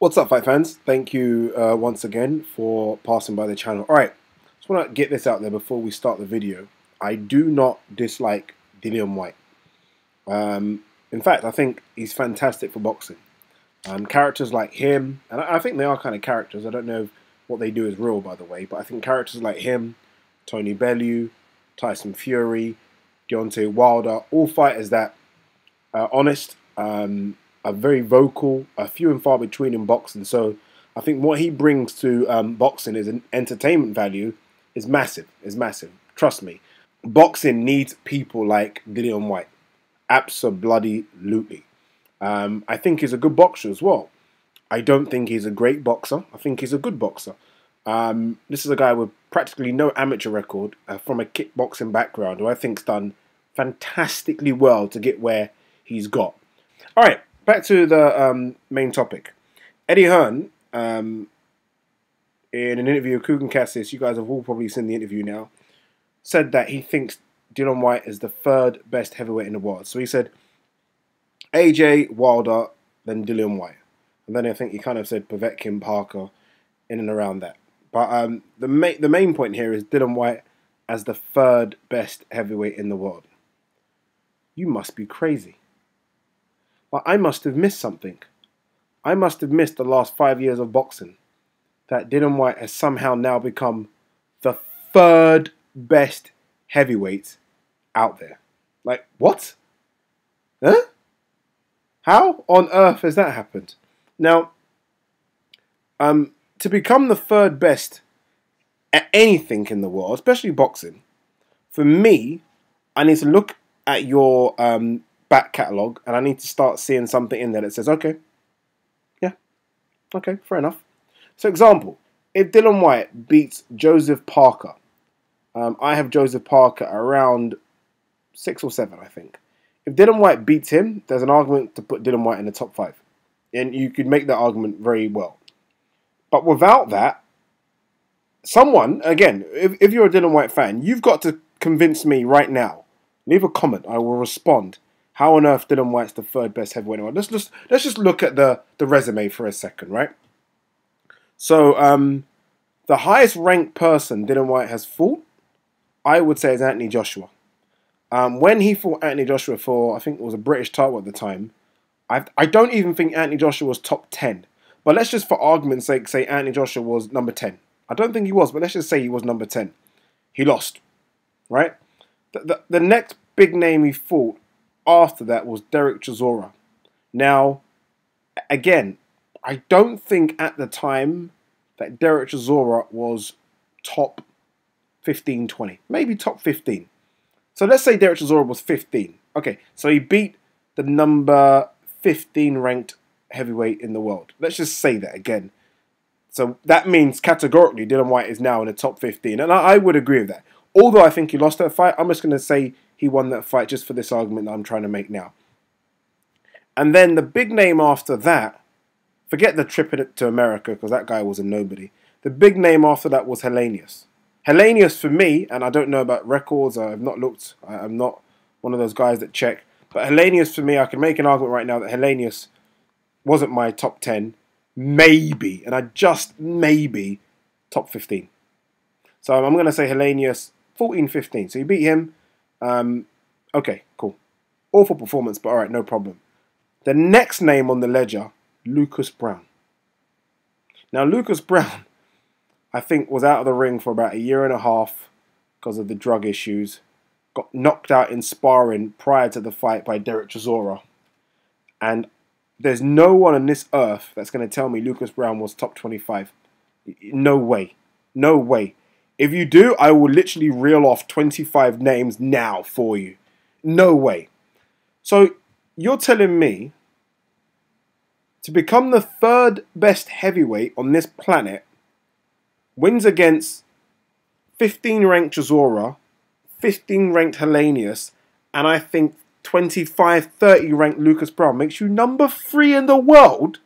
What's up, fight fans? Thank you once again for passing by the channel. Alright, just want to get this out there before we start the video. I do not dislike Dillian Whyte. In fact, I think he's fantastic for boxing. Characters like him, and I think they are kind of characters. I don't know if what they do is real, by the way, but I think characters like him, Tony Bellew, Tyson Fury, Deontay Wilder, all fighters that are honest, are very vocal, are few and far between in boxing. So I think what he brings to boxing is an entertainment value is massive. Is massive. Trust me. Boxing needs people like Dillian Whyte. Absolutely. I think he's a good boxer as well. I don't think he's a great boxer. I think he's a good boxer. This is a guy with practically no amateur record from a kickboxing background who I think's done fantastically well to get where he's got. All right, back to the main topic. Eddie Hearn, in an interview with Kugan Cassis, you guys have all probably seen the interview now, said that he thinks Dillian Whyte is the third best heavyweight in the world. So he said AJ, Wilder, then Dillian Whyte. And then I think he kind of said Povetkin, Parker, in and around that. But the main point here is Dillian Whyte as the third best heavyweight in the world. You must be crazy. Well, I must have missed something. I must have missed the last 5 years of boxing. That Dillian Whyte has somehow now become the third best heavyweight out there. Like, what? Huh? How on earth has that happened? Now, to become the third best at anything in the world, especially boxing, for me, I need to look at your back catalogue and I need to start seeing something in there that says, okay, yeah, okay, fair enough. So, example, if Dillian Whyte beats Joseph Parker, I have Joseph Parker around 6 or 7, I think. If Dillian Whyte beats him, there's an argument to put Dillian Whyte in the top 5. And you could make that argument very well. But without that, someone, again, if you're a Dillian Whyte fan, you've got to convince me right now. Leave a comment. I will respond. How on earth Dillian Whyte's the third best heavyweight in the world? Let's just look at the resume for a second, right? So, the highest ranked person Dillian Whyte has fought, I would say, is Anthony Joshua. When he fought Anthony Joshua for, I think it was a British title at the time, I don't even think Anthony Joshua was top 10. But let's just, for argument's sake, say Anthony Joshua was number 10. I don't think he was, but let's just say he was number 10. He lost, right? The next big name he fought after that was Derek Chisora. Now, again, I don't think at the time that Derek Chisora was top 15, 20. Maybe top 15. So let's say Derek Chisora was 15. Okay, so he beat the number 15 ranked heavyweight in the world. Let's just say that again. So that means categorically Dillian Whyte is now in the top 15. And I would agree with that. Although I think he lost that fight, I'm just going to say he won that fight just for this argument that I'm trying to make now. And then the big name after that, forget the trip to America because that guy was a nobody. The big name after that was Helenius. Helenius for me, and I don't know about records, I've not looked, I'm not one of those guys that check. But Helenius for me, I can make an argument right now that Helenius wasn't my top 10, maybe, and I just maybe top 15. So I'm going to say Helenius 14-15. So you beat him. Okay, cool. Awful performance, but all right, no problem. The next name on the ledger, Lucas Browne. Now, Lucas Browne, I think, was out of the ring for about 1.5 years because of the drug issues. Got knocked out in sparring prior to the fight by Derek Chisora. And there's no one on this earth that's going to tell me Lucas Browne was top 25. No way. No way. If you do, I will literally reel off 25 names now for you. No way. So you're telling me to become the third best heavyweight on this planet, wins against 15 ranked Chisora, 15 ranked Helenius, and I think 25, 30 ranked Lucas Browne makes you number 3 in the world?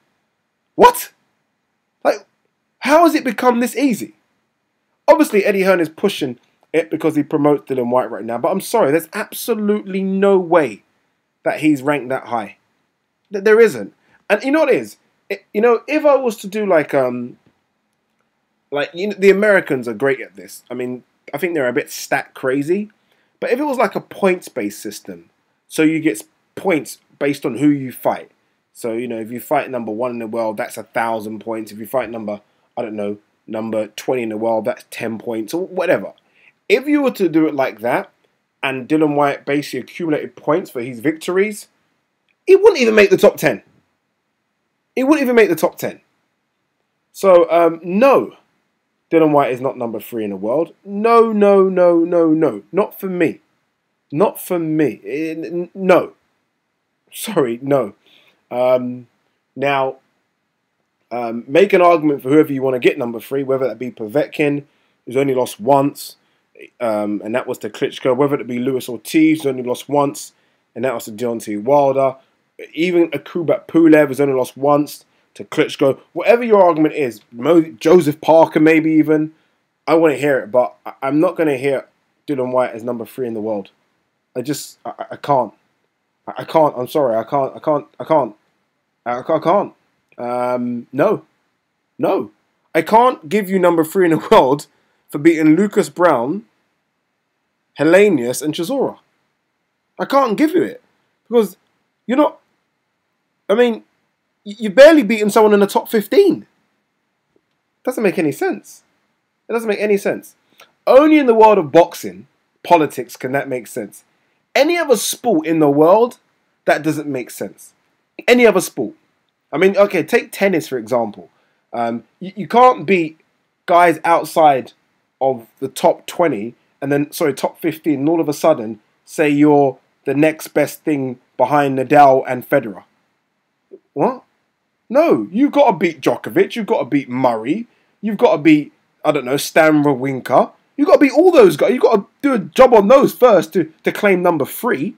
What? Like, how has it become this easy? Obviously, Eddie Hearn is pushing it because he promotes Dillian Whyte right now, but I'm sorry, there's absolutely no way that he's ranked that high. There isn't. And you know what it is? You know, if I was to do like you know, the Americans are great at this. I mean, I think they're a bit stat crazy. But if it was like a points-based system, so you get points based on who you fight. So, you know, if you fight number 1 in the world, that's 1,000 points. If you fight number, I don't know, number 20 in the world, that's 10 points or whatever. If you were to do it like that, and Dillian Whyte basically accumulated points for his victories, he wouldn't even make the top 10. He wouldn't even make the top 10. So, no. Dillian Whyte is not number 3 in the world. No, no, no, no, no. Not for me. Not for me. No. Sorry, no. Now, make an argument for whoever you want to get number 3, whether that be Povetkin, who's only lost once, and that was to Klitschko, whether it be Luis Ortiz, who's only lost once, and that was to Deontay Wilder, even Akubat Pulev, who's only lost once, to Klitschko. Whatever your argument is, Joseph Parker maybe even, I want to hear it, but I'm not going to hear Dillian Whyte as number 3 in the world. I can't. I can't. I'm sorry. I can't. No. No. I can't give you number 3 in the world for beating Lucas Brown, Helenius, and Chisora. I can't give you it. Because you're not... I mean, you've barely beaten someone in the top 15. Doesn't make any sense. It doesn't make any sense. Only in the world of boxing, politics, can that make sense. Any other sport in the world, that doesn't make sense. Any other sport. I mean, okay, take tennis, for example. You can't beat guys outside of the top 20, and then, sorry, top 15, and all of a sudden say you're the next best thing behind Nadal and Federer. What? No, you've got to beat Djokovic, you've got to beat Murray, you've got to beat, I don't know, Stan Wawrinka. You've got to beat all those guys. You've got to do a job on those first to claim number 3.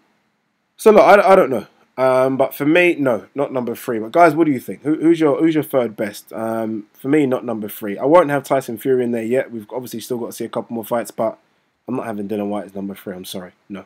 So look, I don't know. But for me, no, not number 3. But guys, what do you think? Who's your third best? For me, not number 3. I won't have Tyson Fury in there yet. We've obviously still got to see a couple more fights, but I'm not having Dillian Whyte as number 3. I'm sorry. No.